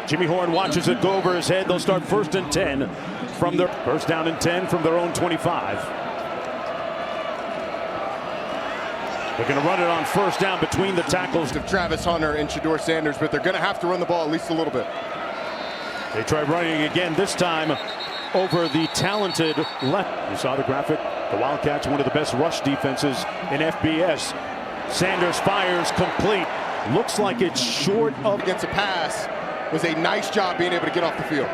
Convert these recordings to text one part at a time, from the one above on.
Jimmy Horn watches it go over his head. They'll start 1st and 10 from their first down and 10 from their own 25. They're going to run it on 1st down between the tackles of Travis Hunter and Shedeur Sanders, but they're going to have to run the ball at least a little bit. They try running again, this time over the talented left. You saw the graphic. The Wildcats, one of the best rush defenses in FBS. Sanders fires complete. Looks like it's short of. Against a pass was a nice job being able to get off the field.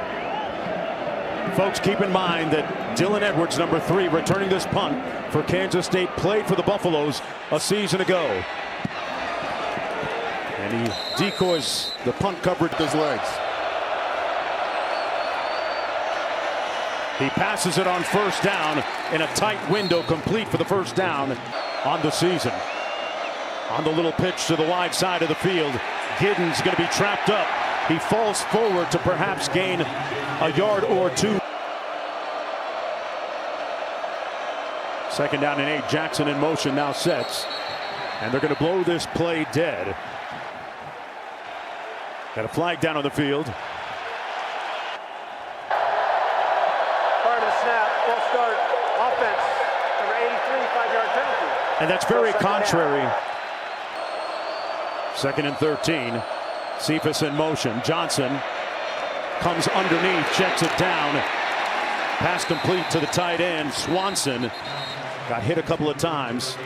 Folks, keep in mind that Dylan Edwards, number 3, returning this punt for Kansas State, played for the Buffaloes a season ago. And he decoys the punt coverage with his legs. He passes it on 1st down in a tight window, complete for the 1st down on the season. On the little pitch to the wide side of the field, Giddens going to be trapped up. He falls forward to perhaps gain a yard or 2. 2nd down and 8. Jackson in motion now sets. And they're going to blow this play dead. Got a flag down on the field. Part of the snap, false start, offense, number 83, 5-yard penalty. And that's very contrary. 2nd and 13. Cephas in motion. Johnson comes underneath, checks it down. Pass complete to the tight end. Swanson got hit a couple of times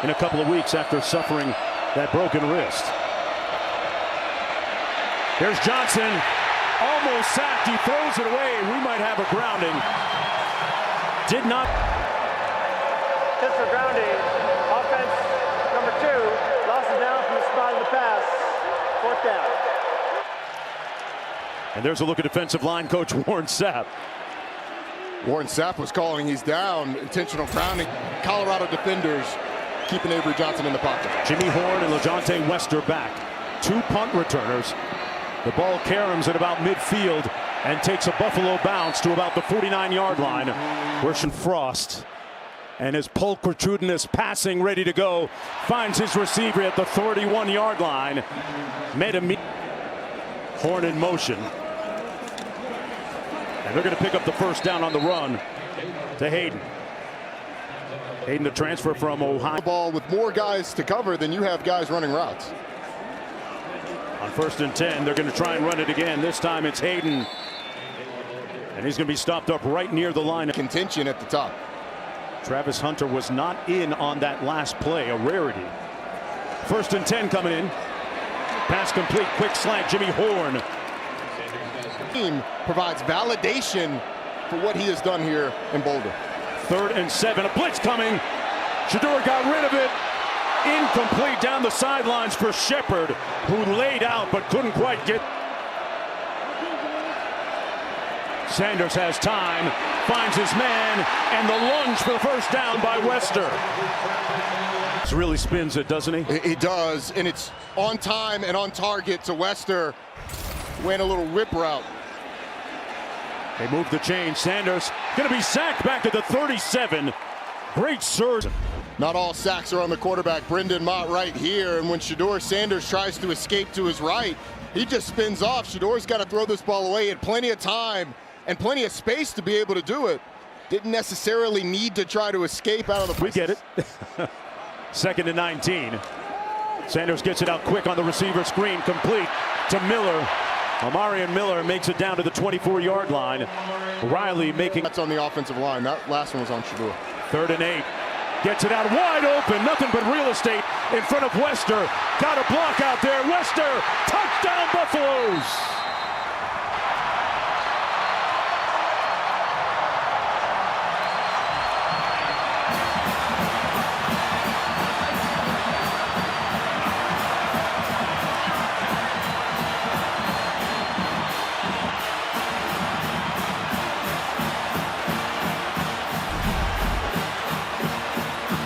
in a couple of weeks after suffering that broken wrist. There's Johnson, almost sacked. He throws it away. We might have a grounding. Did not. Just for grounding, offense number 2, lost it down from the spot of the pass. 4th down. And there's a look at defensive line coach Warren Sapp. Warren Sapp was calling he's down, intentional grounding. Colorado defenders keeping Avery Johnson in the pocket. Jimmy Horn and LaJohntay Wester back. 2 punt returners. The ball caroms at about midfield and takes a Buffalo bounce to about the 49-yard line. Worsham Frost and his pulchritudinous passing ready to go. Finds his receiver at the 31-yard line. Made a Horn in motion. And they're going to pick up the 1st down on the run to Hayden. Hayden, the transfer from Ohio. The ball with more guys to cover than you have guys running routes. On 1st and 10, they're going to try and run it again. This time it's Hayden. And he's going to be stopped up right near the line. Contention at the top. Travis Hunter was not in on that last play, a rarity. 1st and 10 coming in. Pass complete, quick slant, Jimmy Horn. Team provides validation for what he has done here in Boulder. 3rd and 7, a blitz coming. Shedeur got rid of it. Incomplete down the sidelines for Shepard, who laid out but couldn't quite get. Sanders has time, finds his man, and the lunge for the 1st down by Wester. This really spins it, doesn't he? He does, and it's on time and on target to Wester. Went a little rip route. They move the chain. Sanders going to be sacked back at the 37. Great surge. Not all sacks are on the quarterback. Brendan Mott right here, and when Shedeur Sanders tries to escape to his right, he just spins off. Shedeur's got to throw this ball away. He had plenty of time and plenty of space to be able to do it. Didn't necessarily need to try to escape out of the. We get it. 2nd and 19. Sanders gets it out quick on the receiver screen, complete to Miller. Amarian Miller makes it down to the 24-yard line. Riley making. That's on the offensive line. That last one was on Shedeur. 3rd and 8. Gets it out wide open. Nothing but real estate in front of Wester. Got a block out there. Wester. Touchdown Buffaloes.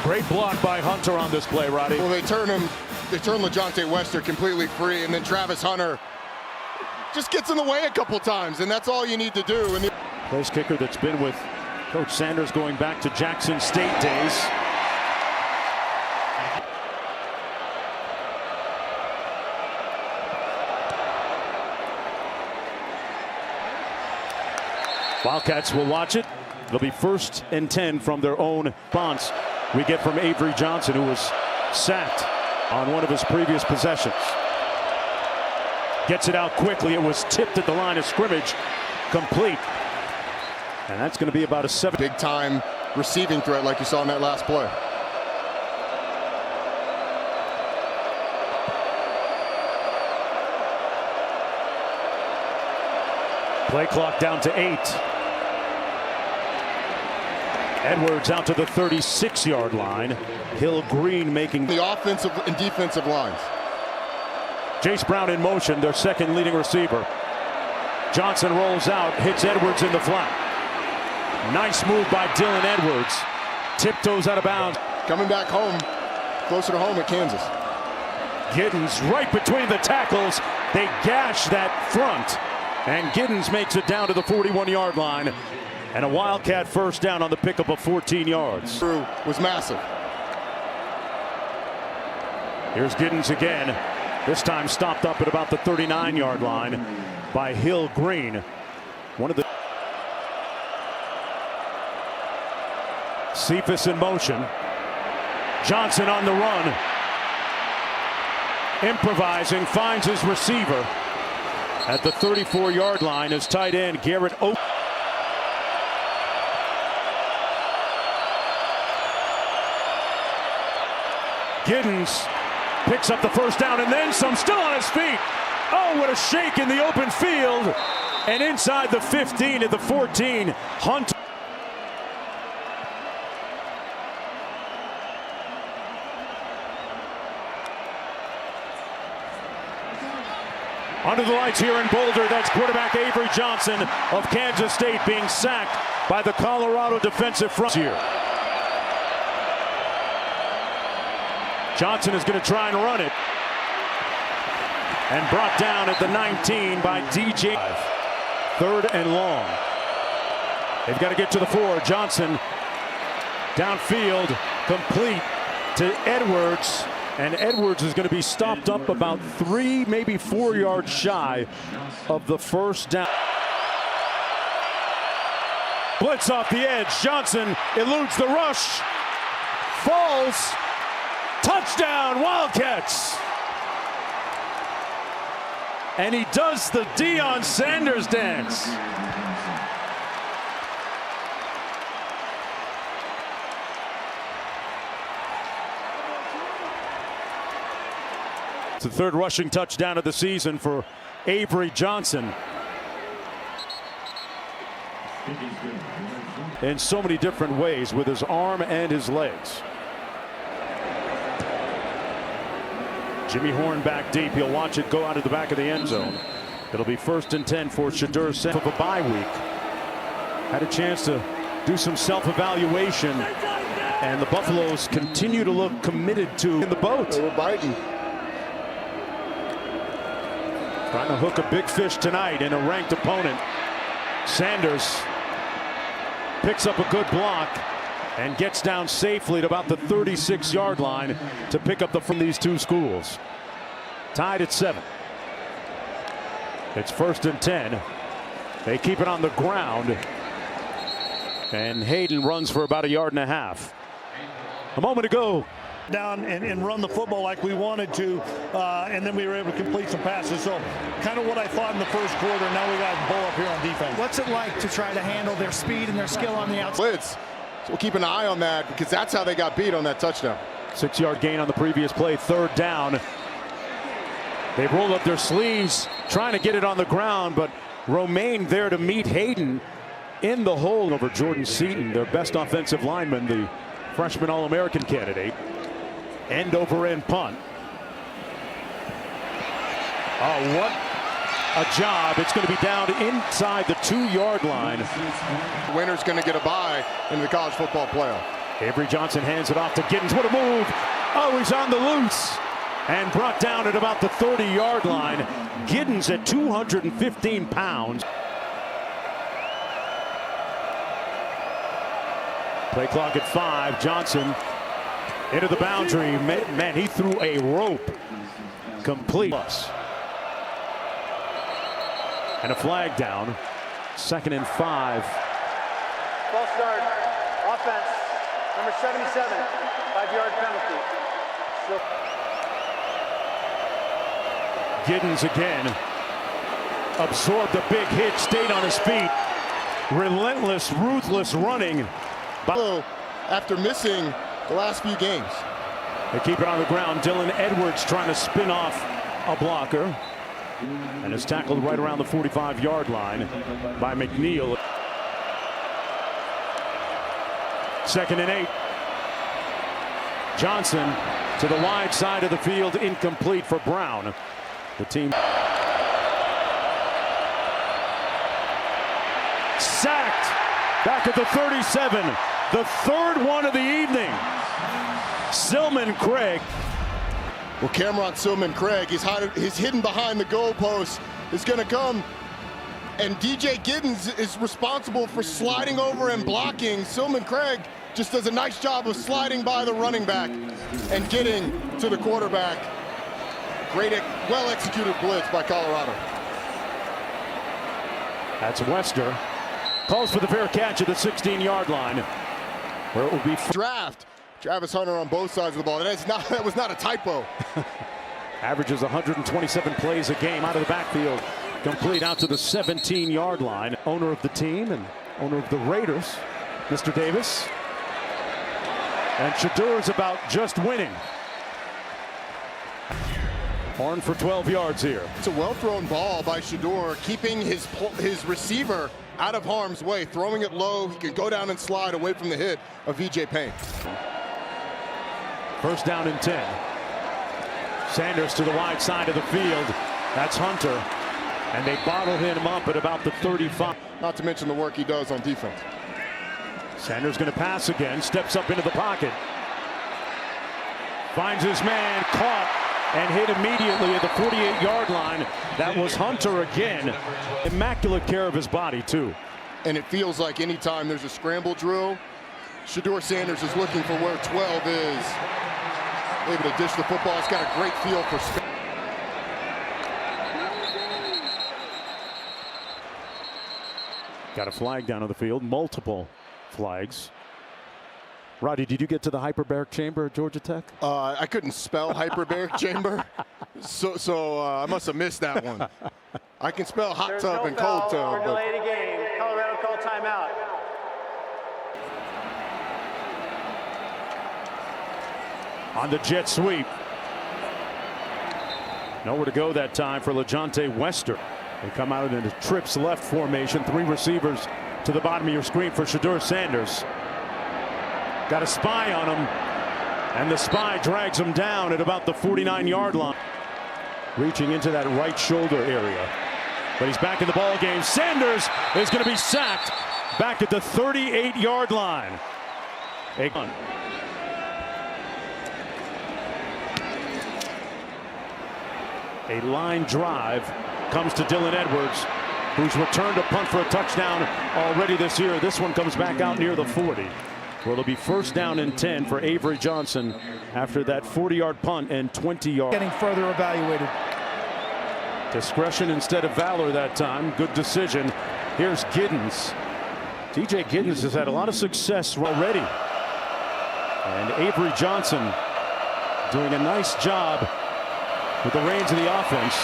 Great block by Hunter on this play, Roddy. Well, they turn LaJohntay Wester completely free, and then Travis Hunter just gets in the way a couple times, and that's all you need to do. And Place kicker that's been with Coach Sanders going back to Jackson State days. Wildcats will watch it. It'll be 1st and 10 from their own response. We get from Avery Johnson, who was sacked on one of his previous possessions. Gets it out quickly. It was tipped at the line of scrimmage. Complete. And that's going to be about a 7. Big time receiving threat like you saw in that last play. Play clock down to 8. Edwards out to the 36-yard line. Hill Green making the offensive and defensive lines. Jace Brown in motion, their second leading receiver. Johnson rolls out, hits Edwards in the flat. Nice move by Dylan Edwards. Tiptoes out of bounds. Coming back home, closer to home at Kansas. Giddens right between the tackles. They gash that front. And Giddens makes it down to the 41-yard line. And a Wildcat first down on the pickup of 14 yards. Was massive. Here's Giddens again. This time stopped up at about the 39-yard line by Hill Green. One of the Cephas in motion. Johnson on the run. Improvising, finds his receiver at the 34-yard line as tight end Garrett Oak. Giddens picks up the first down and then some, still on his feet. Oh, what a shake in the open field. And inside the 15 at the 14, Hunt. Under the lights here in Boulder, that's quarterback Avery Johnson of Kansas State being sacked by the Colorado defensive front here. Johnson is going to try and run it. And brought down at the 19 by DJ. 3rd and long. They've got to get to the 4. Johnson downfield, complete to Edwards. And Edwards is going to be stopped up about 3, maybe 4 yards shy of the first down. Blitz off the edge. Johnson eludes the rush. Falls. Touchdown, Wildcats. And he does the Deion Sanders dance. It's the 3rd rushing touchdown of the season for Avery Johnson. In so many different ways with his arm and his legs. Jimmy Horn back deep. He'll watch it go out of the back of the end zone. It'll be 1st and 10 for Shedeur Sanders of a bye week. Had a chance to do some self-evaluation, and the Buffaloes continue to look committed to in the boat. They were biting. Trying to hook a big fish tonight in a ranked opponent. Sanders picks up a good block and gets down safely at about the 36-yard line to pick up from these two schools. Tied at 7. It's 1st and 10. They keep it on the ground. And Hayden runs for about 1.5 yards. A moment ago. Down and run the football like we wanted to, and then we were able to complete some passes. So kind of what I thought in the first quarter. Now we got Bull up here on defense. What's it like to try to handle their speed and their skill on the outside? Blitz. So we'll keep an eye on that because that's how they got beat on that touchdown. 6-yard gain on the previous play. 3rd down. They've rolled up their sleeves trying to get it on the ground, but Romaine there to meet Hayden in the hole over Jordan Seaton, their best offensive lineman, the freshman All-American candidate. End over end punt. Oh, what a job. It's going to be down inside the 2-yard line. The winner's going to get a bye in the college football playoff. Avery Johnson hands it off to Giddens. What a move. Oh, he's on the loose. And brought down at about the 30-yard line. Giddens at 215 pounds. Play clock at 5. Johnson into the boundary. Man, he threw a rope. Complete. And a flag down. 2nd and 5. False start. Offense. Number 77. 5-yard penalty. Still. Giddens again. Absorbed a big hit, stayed on his feet. Relentless, ruthless running. After missing the last few games. They keep it on the ground. Dylan Edwards trying to spin off a blocker. And is tackled right around the 45-yard line by McNeil. 2nd and 8. Johnson to the wide side of the field, incomplete for Brown. The team sacked back at the 37. The 3rd one of the evening. Silman Craig. Well, Cameron Silman Craig, he's hidden behind the goalpost, is going to come. And DJ Giddens is responsible for sliding over and blocking. Silman Craig just does a nice job of sliding by the running back and getting to the quarterback. Great, well-executed blitz by Colorado. That's Wester. Calls for the fair catch at the 16-yard line, where it will be Draft. Travis Hunter on both sides of the ball. That was not a typo. averages 127 plays a game out of the backfield. Complete out to the 17-yard line. Owner of the team and owner of the Raiders, Mr. Davis. And Shedeur is about just winning. Horn for 12 yards here. It's a well-thrown ball by Shedeur, keeping his receiver out of harm's way, throwing it low. He can go down and slide away from the hit of VJ Payne. 1st down and 10. Sanders to the wide side of the field. That's Hunter. And they bottle him up at about the 35. Not to mention the work he does on defense. Sanders going to pass again. Steps up into the pocket. Finds his man, caught and hit immediately at the 48-yard line. That was Hunter again. Immaculate care of his body, too. And it feels like anytime there's a scramble drill, Shedeur Sanders is looking for where 12 is. Able to dish the football. He's got a great feel for space. Got a flag down on the field. Multiple flags. Roddy, did you get to the hyperbaric chamber at Georgia Tech? I couldn't spell hyperbaric chamber, so I must have missed that one. I can spell hot tub and cold tub. Or delayed a game. Colorado called timeout. On the jet sweep. Nowhere to go that time for LeJohntay Wester. They come out in a trips left formation. 3 receivers to the bottom of your screen for Shedeur Sanders. Got a spy on him, and the spy drags him down at about the 49-yard line. Reaching into that right shoulder area. But he's back in the ball game. Sanders is going to be sacked back at the 38-yard line. A line drive comes to Dylan Edwards, who's returned a punt for a touchdown already this year. This one comes back out near the 40. Well, it'll be 1st down and 10 for Avery Johnson after that 40-yard punt and 20 yards. Getting further evaluated. Discretion instead of valor that time. Good decision. Here's Giddens. DJ Giddens has had a lot of success already. And Avery Johnson doing a nice job with the reins of the offense.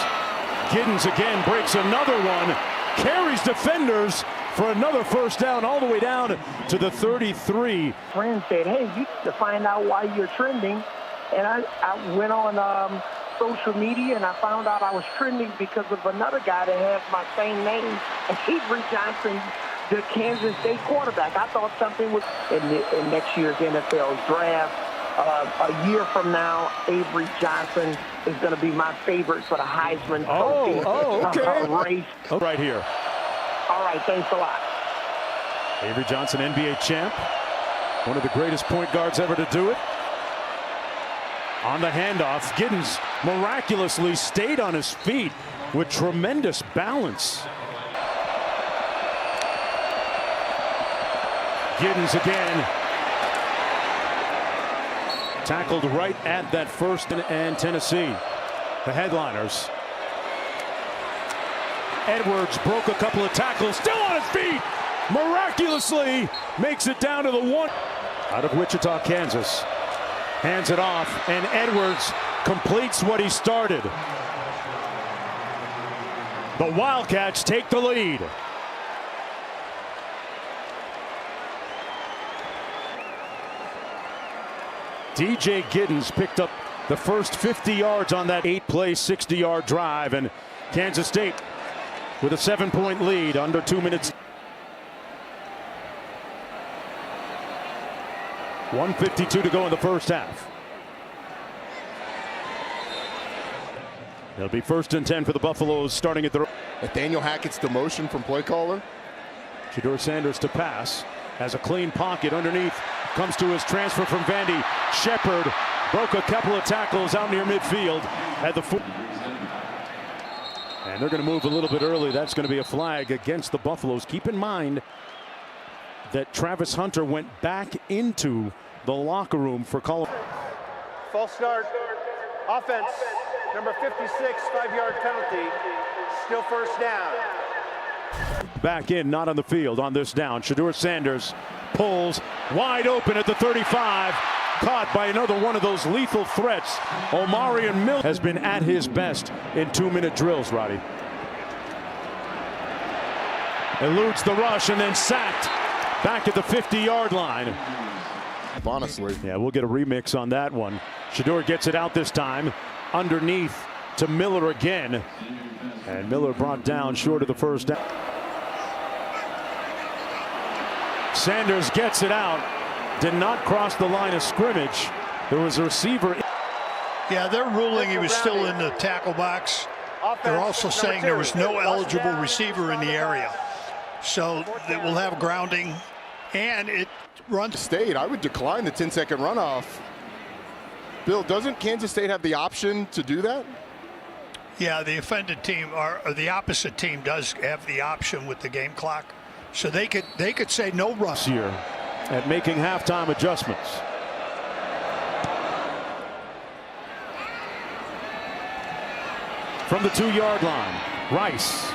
Giddens again breaks another one. Carries defenders for another 1st down all the way down to the 33. Friend said, hey, you need to find out why you're trending. And I went on social media and I found out I was trending because of another guy that has my same name, Avery Johnson, the Kansas State quarterback. I thought something was in next year's NFL draft. A year from now, Avery Johnson is going to be my favorite for the Heisman okay. race. Right here. All right, thanks a lot. Avery Johnson, NBA champ. One of the greatest point guards ever to do it. On the handoff, Giddens miraculously stayed on his feet with tremendous balance. Giddens again. Tackled right at that 1st and Tennessee. The headliners. Edwards broke a couple of tackles, still on his feet. Miraculously makes it down to the 1. Out of Wichita, Kansas. Hands it off, and Edwards completes what he started. The Wildcats take the lead. DJ Giddens picked up the first 50 yards on that 8-play, 60-yard drive, and Kansas State with a 7-point lead under 2 minutes. 1:52 to go in the first half. It'll be 1st and 10 for the Buffaloes starting at the. Nathaniel Hackett's demotion from play caller. Shedeur Sanders to pass. Has a clean pocket underneath. Comes to his transfer from Vandy. Shepard broke a couple of tackles out near midfield at the foot. And they're going to move a little bit early. That's going to be a flag against the Buffaloes. Keep in mind that Travis Hunter went back into the locker room for Colorado. False start. Offense. Number 56, 5-yard penalty. Still first down. Back in, not on the field on this down. Shedeur Sanders pulls wide open at the 35. Caught by another one of those lethal threats. Omarion Miller has been at his best in 2-minute drills, Roddy. Eludes the rush and then sacked back at the 50-yard line. Honestly. Yeah, we'll get a remix on that one. Shedeur gets it out this time. Underneath to Miller again. And Miller brought down short of the first down. Sanders gets it out. Did not cross the line of scrimmage. There was a receiver. Yeah, they're ruling he was still in the tackle box. They're also saying there was no eligible receiver in the area. So they will have grounding, and it runs. State, I would decline the 10-second runoff. Bill, doesn't Kansas State have the option to do that? Yeah, the offended team or the opposite team does have the option with the game clock. So they could say no rush here at making halftime adjustments. From the 2-yard line, Rice.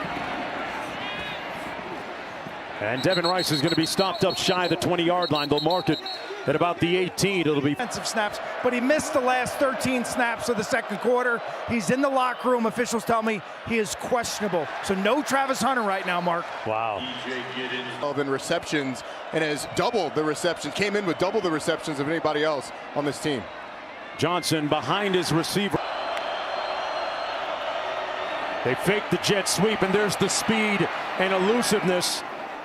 And Devin Rice is going to be stopped up shy of the 20-yard line. They'll mark it at about the 18. It'll be Defensive snaps, but he missed the last 13 snaps of the second quarter. He's in the locker room. Officials tell me he is questionable. So no Travis Hunter right now, Mark. wow. In receptions and has doubled the reception. Came in with double the receptions of anybody else on this team. Johnson behind his receiver. They fake the jet sweep, and there's the speed and elusiveness.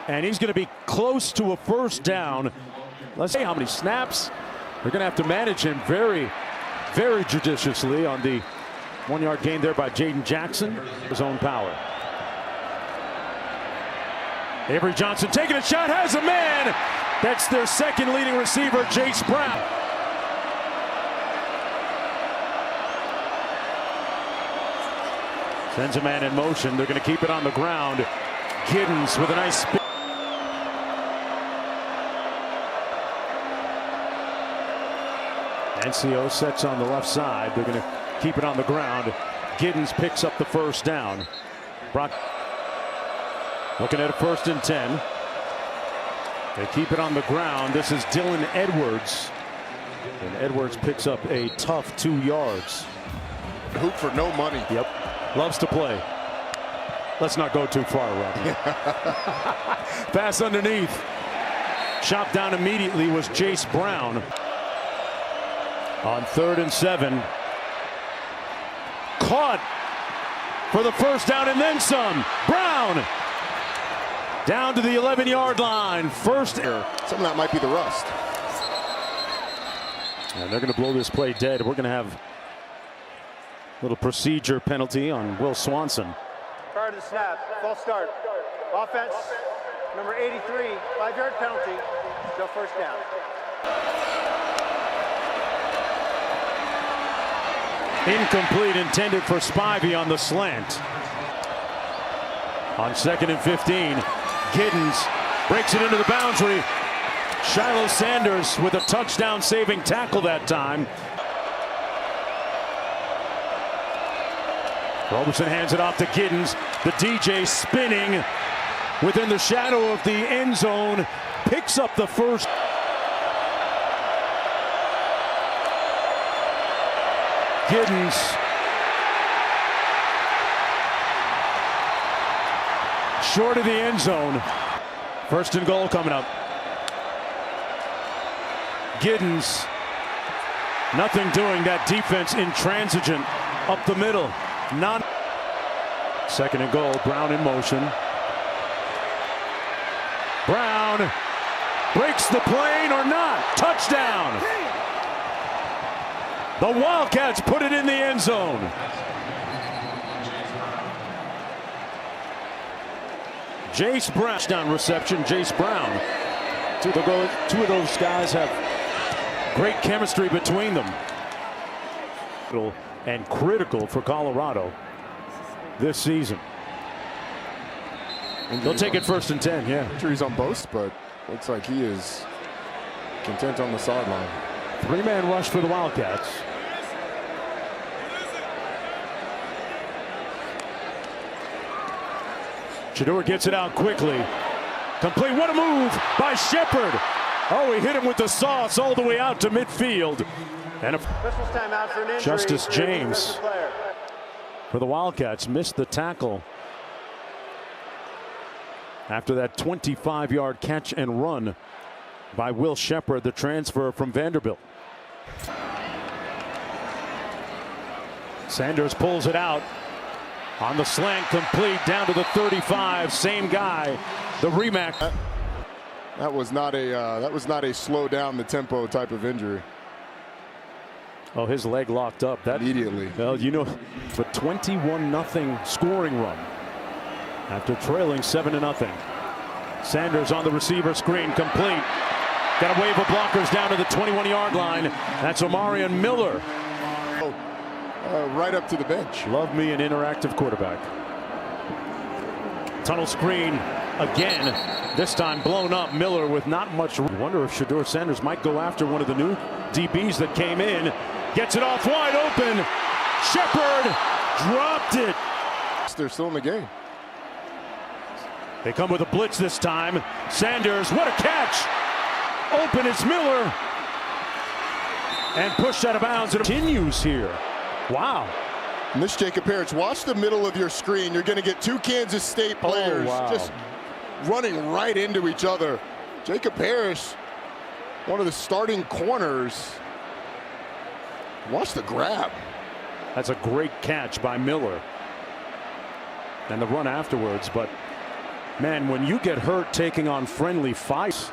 And he's going to be close to a first down. Let's see how many snaps. They're going to have to manage him very, very judiciously on the 1-yard gain there by Jaden Jackson. His own power. Avery Johnson taking a shot, has a man. That's their second leading receiver, Jace Brown. Sends a man in motion. They're going to keep it on the ground. Giddens with a nice spin. NCO sets on the left side. They're going to keep it on the ground. Giddens picks up the first down. Brock looking at a 1st and 10. They keep it on the ground. This is Dylan Edwards. And Edwards picks up a tough 2 yards. Hoop for no money. Yep. Loves to play. Let's not go too far, Robbie. Pass underneath. Chopped down immediately was Jace Brown. On 3rd and 7. Caught for the first down and then some. Brown down to the 11-yard line. First. Some of that might be the rust. And they're going to blow this play dead. We're going to have a little procedure penalty on Will Swanson. Prior to the snap, false start. Offense, number 83, 5-yard penalty. Still first down. Incomplete, intended for Spivey on the slant. On 2nd and 15, Giddens breaks it into the boundary. Shiloh Sanders with a touchdown saving tackle that time. Roberson hands it off to Giddens. The DJ spinning within the shadow of the end zone. Picks up the first. Giddens. Short of the end zone. First and goal coming up. Giddens. Nothing doing. That defense intransigent up the middle. Second and goal. Brown in motion. Brown breaks the plane or not. Touchdown. The Wildcats put it in the end zone. Jace Brown. Touchdown reception. Jace Brown. Two of those guys have great chemistry between them. And critical for Colorado this season. They'll take it first and 10, yeah. Injuries on both, but looks like he is content on the sideline. Three-man rush for the Wildcats. Shedeur gets it out quickly. Complete. What a move by Shepard. Oh, he hit him with the sauce all the way out to midfield. And Justice James for the Wildcats missed the tackle after that 25-yard catch and run by Will Shepard, the transfer from Vanderbilt. Sanders pulls it out on the slant, complete down to the 35. Same guy, the rematch. That was not a slow down the tempo type of injury. Oh, his leg locked up. That immediately. Well, you know, the 21-0 scoring run after trailing 7-0. Sanders on the receiver screen, complete. Got a wave of blockers down to the 21-yard line. That's Omarion Miller. Right up to the bench. Love me an interactive quarterback. Tunnel screen again. This time blown up. Miller with not much. Wonder if Shedeur Sanders might go after one of the new DBs that came in. Gets it off wide open. Shepard dropped it. They're still in the game. They come with a blitz this time. Sanders, what a catch. Open is Miller. And pushed out of bounds. It continues here. Wow. And this Jacob Parrish, watch the middle of your screen. You're going to get two Kansas State players just running right into each other. Jacob Parrish, one of the starting corners. Watch the grab. That's a great catch by Miller. And the run afterwards. But, man, when you get hurt taking on friendly fights.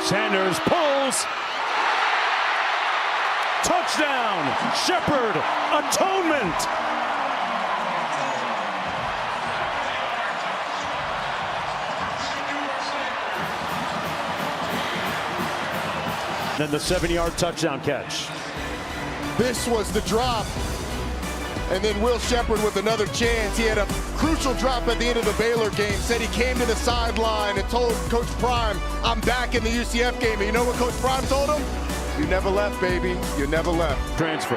Sanders pulls. Touchdown. Shepard. Atonement. Then the 7-yard touchdown catch. This was the drop. And then Will Shepard with another chance. He had a crucial drop at the end of the Baylor game. Said he came to the sideline and told Coach Prime, I'm back in the UCF game. And you know what Coach Prime told him? You never left, baby. You never left. Transfer.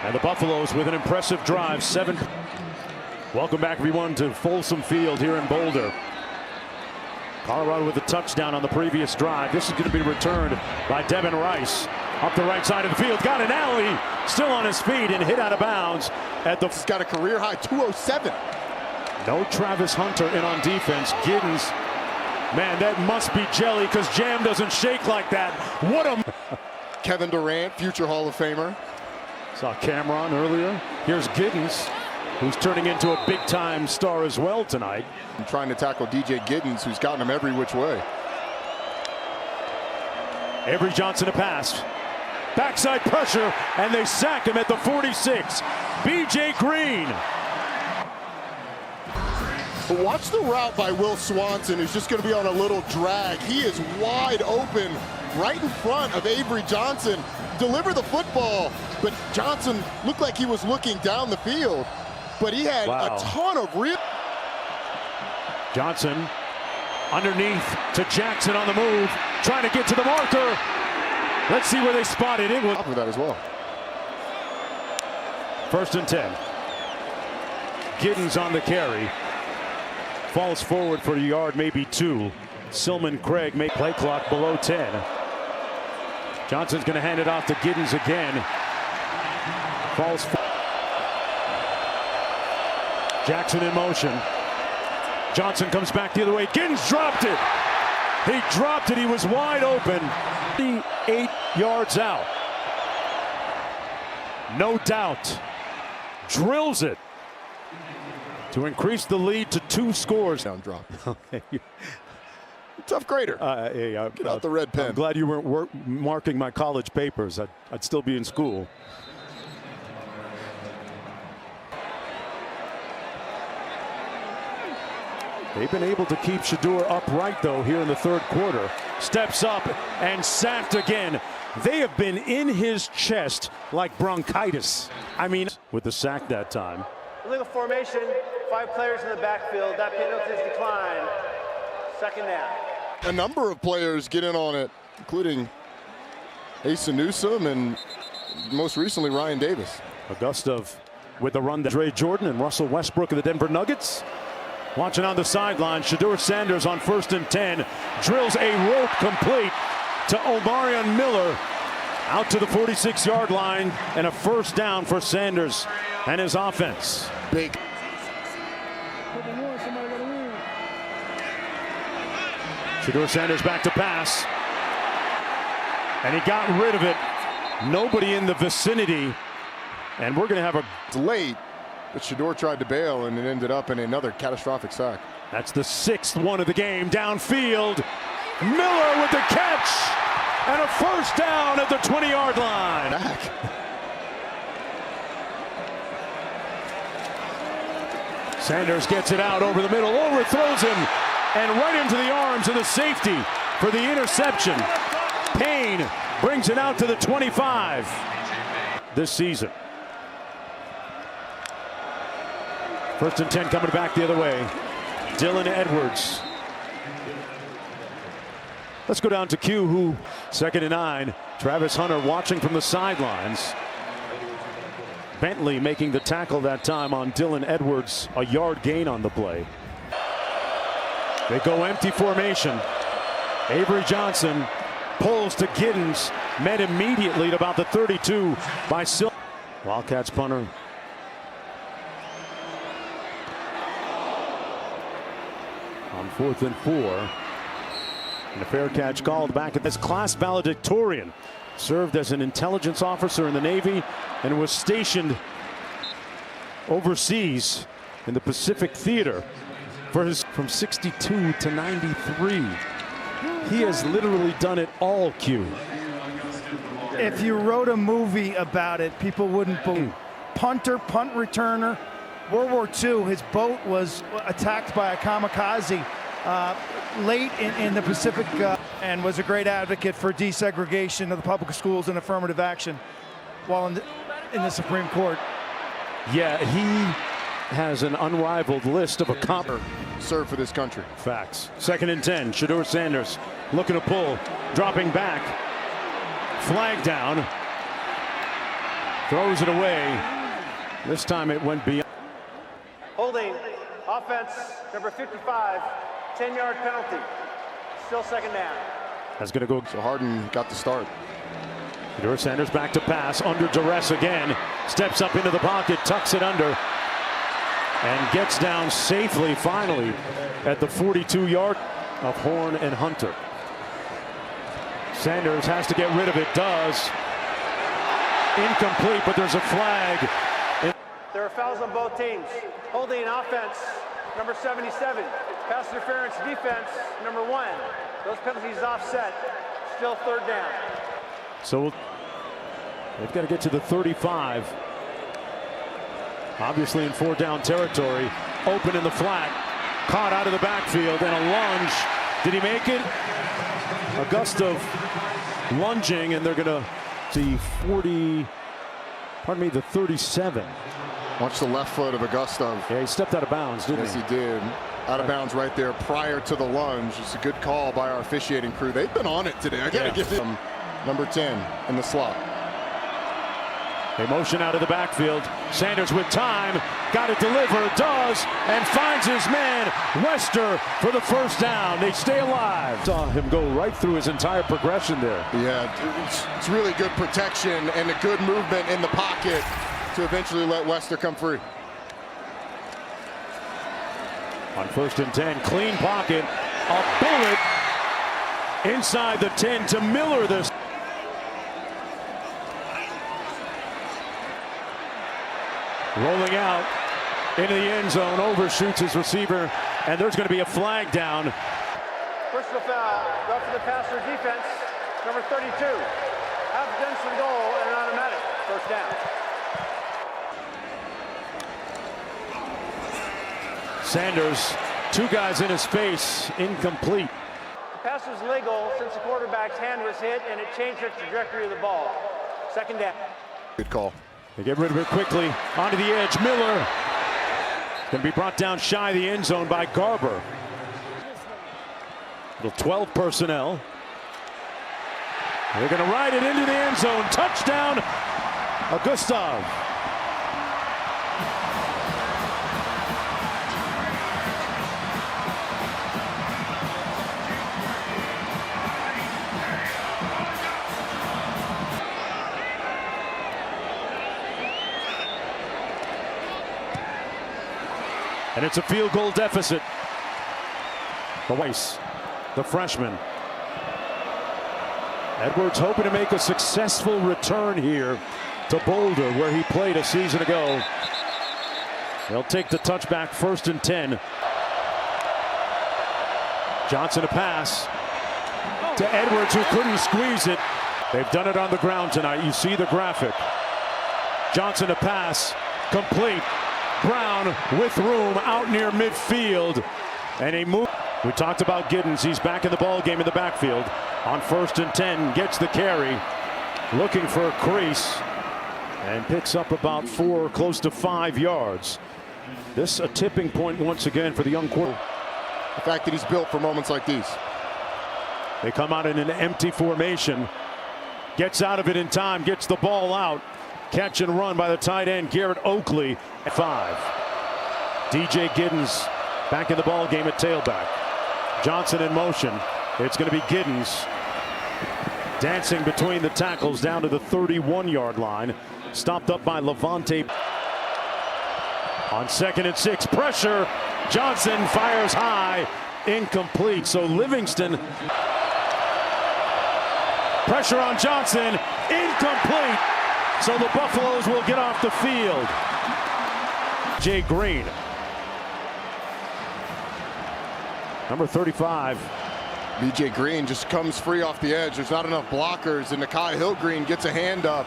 And the Buffaloes with an impressive drive. Welcome back, everyone, to Folsom Field here in Boulder. Colorado with a touchdown on the previous drive. This is going to be returned by Devin Rice. Up the right side of the field. Got an alley. Still on his feet and hit out of bounds. He's got a career high 207. No Travis Hunter in on defense. Giddens. Man, that must be jelly because jam doesn't shake like that. What a... Kevin Durant, future Hall of Famer. Saw Cameron earlier. Here's Giddens, who's turning into a big-time star as well tonight. I'm trying to tackle DJ Giddens, who's gotten him every which way. Avery Johnson a pass. Backside pressure, and they sack him at the 46. B.J. Green. But watch the route by Will Swanson, who's just going to be on a little drag. He is wide open right in front of Avery Johnson. Deliver the football, but Johnson looked like he was looking down the field. But he had a ton of real. Johnson Underneath to Jackson on the move, trying to get to the marker. Let's see where they spot it. It was Up with that as well. 1st and 10. Giddens on the carry. Falls forward for a yard, maybe 2. Silman Craig may play clock below 10. Johnson's going to hand it off to Giddens again. Falls. Jackson in motion. Johnson comes back the other way. Giddens dropped it. He dropped it. He was wide open. 8 yards out. No doubt. Drills it to increase the lead to 2 scores. Down drop. Okay. Tough grader. Hey, Get out the red pen. I'm glad you weren't marking my college papers. I'd still be in school. They've been able to keep Shedeur upright, though, here in the 3rd quarter. Steps up and sacked again. They have been in his chest like bronchitis. I mean, with the sack that time. Illegal formation, 5 players in the backfield. That penalty is declined. 2nd down. A number of players get in on it, including Asa Newsome and most recently Ryan Davis. Augusta with the run. Dre Jordan and Russell Westbrook of the Denver Nuggets. Watching on the sideline, Shedeur Sanders on 1st and 10. Drills a rope complete to Omarion Miller. Out to the 46-yard line, and a 1st down for Sanders and his offense. Big. Shedeur Sanders back to pass. And he got rid of it. Nobody in the vicinity. And we're going to have a... It's late, but Shedeur tried to bail, and it ended up in another catastrophic sack. That's the 6th one of the game. Downfield. Miller with the catch. And a 1st down at the 20-yard line. Back. Sanders gets it out over the middle, overthrows him, and right into the arms of the safety for the interception. Payne brings it out to the 25 this season. 1st and 10 coming back the other way. Dylan Edwards. Let's go down to Q, who 2nd and 9. Travis Hunter watching from the sidelines. Bentley making the tackle that time on Dylan Edwards. A yard gain on the play. They go empty formation. Avery Johnson pulls to Giddens. Met immediately at about the 32 by Silman. Wildcats punter. On 4th and 4. And a fair catch called back at this class valedictorian. Served as an intelligence officer in the Navy and was stationed overseas in the Pacific Theater for his from 62 to 93. He has literally done it all, Q. If you wrote a movie about it, people wouldn't believe. Punter, punt returner. World War II, his boat was attacked by a kamikaze late in the Pacific and was a great advocate for desegregation of the public schools and affirmative action while in the Supreme Court. Yeah, he has an unrivaled list of Serve for this country. Facts. 2nd and 10. Shedeur Sanders looking to pull, dropping back. Flag down. Throws it away. This time it went beyond. Holding, offense, number 55, 10-yard penalty. Still 2nd down. That's going to go. So Harden got the start. Shedeur Sanders back to pass, under duress again. Steps up into the pocket, tucks it under, and gets down safely finally at the 42-yard of Horn and Hunter. Sanders has to get rid of it, does. Incomplete, but there's a flag. There are fouls on both teams. Holding offense, number 77. Pass interference defense, number 1. Those penalties offset. Still 3rd down. So they've got to get to the 35. Obviously in 4th down territory. Open in the flat. Caught out of the backfield and a lunge. Did he make it? Augusta lunging, and they're going to see the 37. Watch the left foot of Augusta. Yeah, he stepped out of bounds, didn't Yes, he? he did. Out of bounds right there prior to the lunge. It's a good call by our officiating crew. They've been on it today. I got to give them number 10 in the slot. They motion out of the backfield. Sanders with time. Got it delivered. Does. And finds his man, Wester, for the first down. They stay alive. Saw him go right through his entire progression there. Yeah, it's really good protection and a good movement in the pocket to eventually let Wester come free. On 1st and 10, clean pocket. A bullet inside the 10 to Miller this. Rolling out into the end zone, overshoots his receiver, and there's going to be a flag down. Personal foul, go for the passer defense, number 32. Half Denson goal and an automatic first down. Sanders, 2 guys in his face, incomplete. The pass was legal since the quarterback's hand was hit and it changed the trajectory of the ball. Second down. Good call. They get rid of it quickly. Onto the edge. Miller going to be brought down shy of the end zone by Garber. Little 12 personnel. They're going to ride it into the end zone. Touchdown, Gustav. And it's a field goal deficit. Weiss, the freshman. Edwards hoping to make a successful return here to Boulder, where he played a season ago. They'll take the touchback, 1st and 10. Johnson a pass to Edwards, who couldn't squeeze it. They've done it on the ground tonight. You see the graphic. Johnson a pass, complete. Brown with room out near midfield, and a move. We talked about Giddens. He's back in the ball game in the backfield. On 1st and 10, gets the carry, looking for a crease, and picks up about 4, close to 5 yards. This a tipping point once again for the young quarterback. The fact that he's built for moments like these. They come out in an empty formation, gets out of it in time, gets the ball out. Catch and run by the tight end, Garrett Oakley, at 5. DJ Giddens back in the ball game at tailback. Johnson in motion. It's going to be Giddens dancing between the tackles down to the 31-yard line. Stopped up by Levante. On 2nd and 6, pressure. Johnson fires high, incomplete. So Livingston. Pressure on Johnson, incomplete. So the Buffaloes will get off the field. Jay Green. Number 35. BJ Green just comes free off the edge. There's not enough blockers, and Nakai Hillgreen gets a hand up.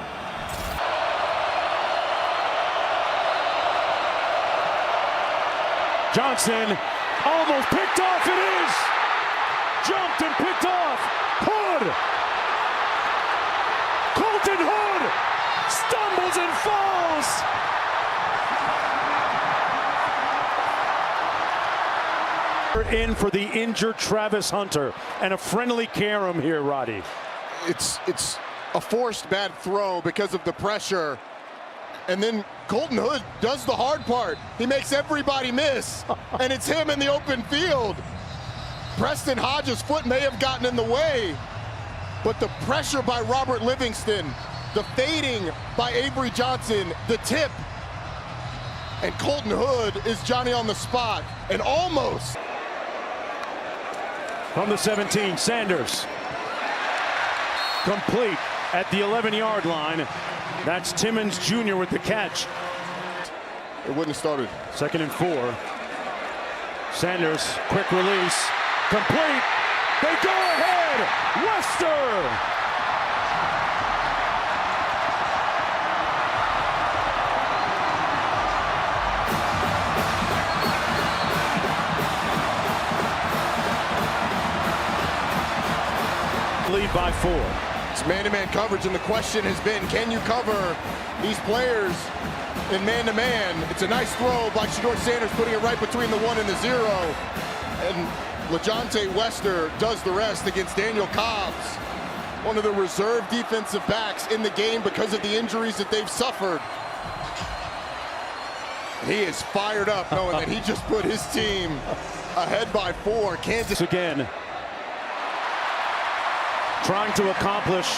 Johnson almost picked off. It is! Jumped and picked off. Hood! Colton Hood stumbles and falls. In for the injured Travis Hunter, and a friendly Karam here, Roddy. It's a forced bad throw because of the pressure, and then Colton Hood does the hard part. He makes everybody miss, and it's him in the open field. Preston Hodges' foot may have gotten in the way, but the pressure by Robert Livingston, the fading by Avery Johnson, the tip, and Colton Hood is Johnny on the spot, and almost. From the 17, Sanders. Complete at the 11-yard line. That's Timmons Jr. with the catch. It wouldn't have started. 2nd and 4. Sanders, quick release. Complete. They go ahead. Wester. Lead by 4. It's man-to-man coverage, and the question has been, can you cover these players in man-to-man. It's a nice throw by Shedeur Sanders, putting it right between the 1 and the 0. And LaJohntay Wester does the rest against Daniel Cobbs, one of the reserve defensive backs in the game because of the injuries that they've suffered. He is fired up knowing that he just put his team ahead by 4. Kansas again trying to accomplish.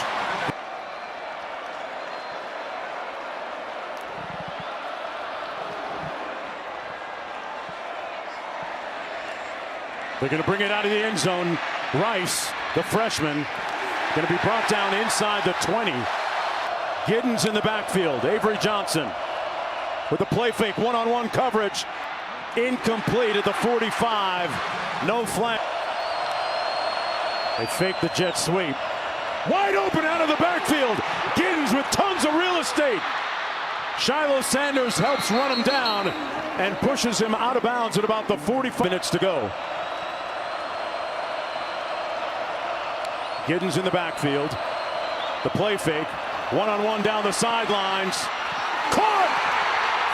They're going to bring it out of the end zone. Rice, the freshman, going to be brought down inside the 20. Giddens in the backfield. Avery Johnson with a play fake, one-on-one coverage. Incomplete at the 45. No flag. They fake the jet sweep. Wide open out of the backfield. Giddens with tons of real estate. Shiloh Sanders helps run him down and pushes him out of bounds at about the 45 minutes to go. Giddens in the backfield. The play fake. One-on-one down the sidelines. Caught!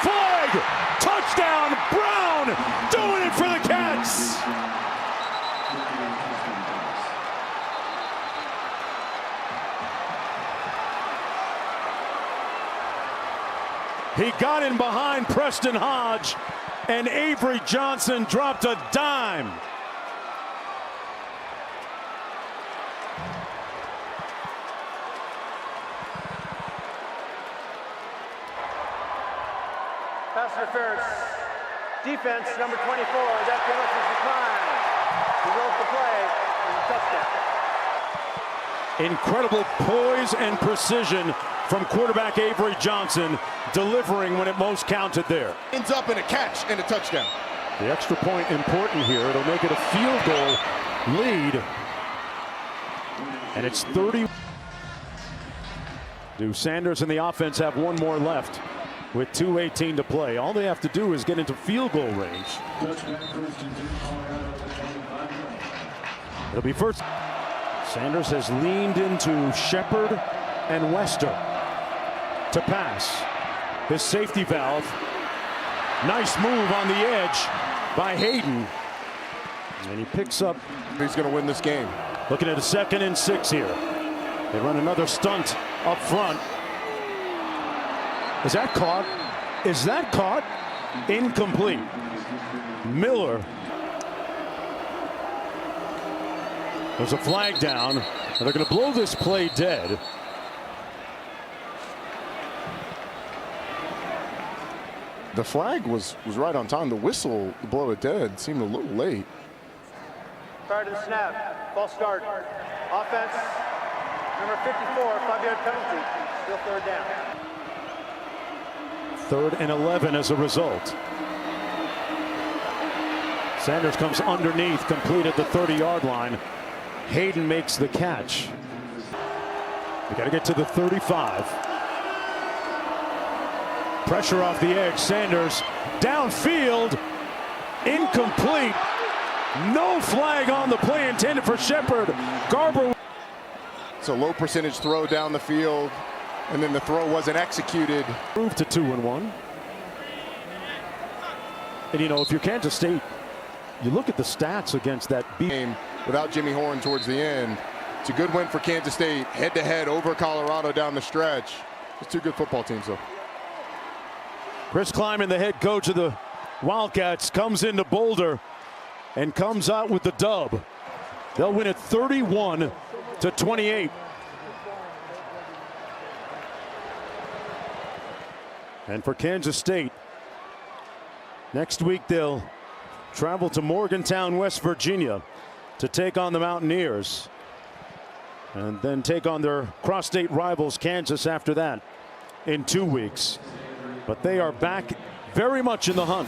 Flag! Touchdown! Brown doing it for the Cats! He got in behind Preston Hodge, and Avery Johnson dropped a dime. Pass interference. Defense, number 24. That penalty is declined. He wrote the play. It was a touchdown. Incredible poise and precision from quarterback Avery Johnson, delivering when it most counted there. ends up in a catch and a touchdown. The extra point important here. It'll make it a field goal lead. And it's 30. Do Sanders and the offense have one more left with 2:18 to play? All they have to do is get into field goal range. It'll be first. Sanders has leaned into Shepard and Wester to pass. His safety valve. Nice move on the edge by Hayden. And he picks up. He's going to win this game. Looking at a 2nd and 6 here. They run another stunt up front. Is that caught? Is that caught? Incomplete. Miller. There's a flag down, and they're going to blow this play dead. The flag was right on time. The whistle to blow it dead seemed a little late. Prior to the snap, false start. Offense, number 54, 5-yard penalty. Still 3rd down. 3rd and 11 as a result. Sanders comes underneath, complete at the 30-yard line. Hayden makes the catch. They got to get to the 35. Pressure off the edge. Sanders downfield. Incomplete. No flag on the play intended for Shepard. Garber. It's a low percentage throw down the field, and then the throw wasn't executed. Moved to 2-1. And you know, if you're Kansas State, you look at the stats against that game without Jimmy Horn towards the end. It's a good win for Kansas State, head-to-head over Colorado down the stretch. It's 2 good football teams, though. Chris Kleiman, the head coach of the Wildcats, comes into Boulder and comes out with the dub. They'll win it 31-28. And for Kansas State, next week they'll travel to Morgantown, West Virginia to take on the Mountaineers, and then take on their cross-state rivals Kansas after that in 2 weeks. But they are back very much in the hunt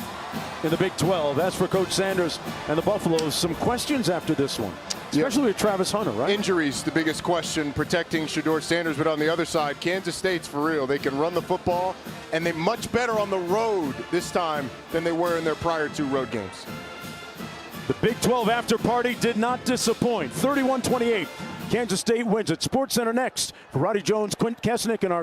in the Big 12. As for Coach Sanders and the Buffaloes, some questions after this one, especially with Travis Hunter, right? Injuries, the biggest question, protecting Shedeur Sanders, but on the other side, Kansas State's for real. They can run the football, and they're much better on the road this time than they were in their prior 2 road games. The Big 12 after party did not disappoint. 31-28. Kansas State wins at SportsCenter next. For Roddy Jones, Quint Kesnick, and our